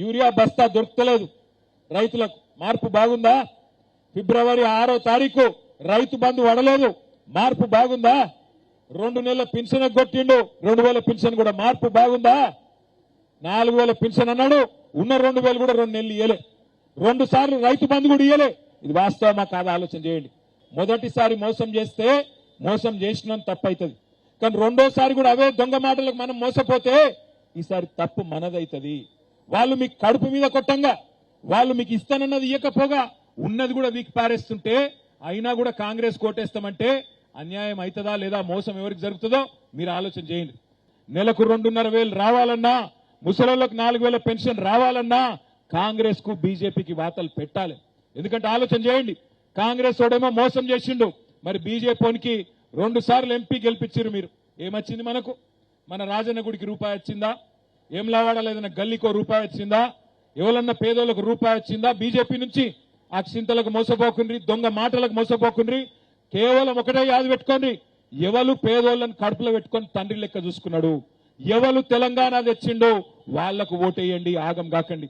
Urea బస్తా దొరుకుతలేదు రైతులకు. మార్పు బాగుందా? ఫిబ్రవరి 6వ తారీఖు రైతు బంధు వడలేదు. మార్పు బాగుందా? 2 నెలల పెన్షన్ కొట్టిండు, 2000 పెన్షన్ కూడా. మార్పు బాగుందా? 4000 పెన్షన్ అన్నాడు, ఉన్న 2000 కూడా 2 నెలలు ఇయ్యలే. 2 సార్లు రైతు బంధు కూడా ఇయ్యలే. ఇది వాస్తవమా కాదా ఆలోచన చేయండి. మొదటిసారి మోసం చేస్తే మోసం చేసినంత తప్పు అవుతుంది. కానీ రెండోసారి కూడా అవే దొంగ మాటలకు మనం మోసపోతే ఈసారి తప్పు మనదైతుంది. వాళ్ళు మీకు కడుపు మీద కొట్టంగా, వాళ్ళు మీకు ఇస్తానన్నది ఇయ్యకపోగా ఉన్నది కూడా వీక్ పారేస్తుంటే అయినా కూడా కాంగ్రెస్ కోటేస్తామంటే అన్యాయం అవుతుందా లేదా, మోసం ఎవరికి జరుగుతుందో మీరు ఆలోచన చేయండి. నెలకు 2,500 రావాలన్నా, ముసలోళ్ళకు 4,000 పెన్షన్ రావాలన్నా కాంగ్రెస్ కు బీజేపీకి వాతలు పెట్టాలి. ఎందుకంటే ఆలోచన చేయండి, కాంగ్రెస్ వాడేమో మోసం చేసిండు, మరి బీజేపీకి 2 సార్లు ఎంపీ గెలిపించారు మీరు. ఏమొచ్చింది మనకు? మన రాజన్న గుడికి రూపాయి వచ్చిందా? ఏం లావాడాలి? ఏదైనా గల్లీకో రూపాయి వచ్చిందా? ఎవరన్నా పేదోళ్ళకు రూపాయి వచ్చిందా? బీజేపీ నుంచి అక్షింతలకు మోసపోకుండ్రి, దొంగ మాటలకు మోసపోకుండ్రి. కేవలం ఒకటే యాది పెట్టుకోండి, ఎవరు పేదోళ్ళని కడుపులో పెట్టుకొని తండ్రి లెక్క చూసుకున్నాడు, ఎవరు తెలంగాణ తెచ్చిండో వాళ్లకు ఓటేయండి, ఆగం కాకండి.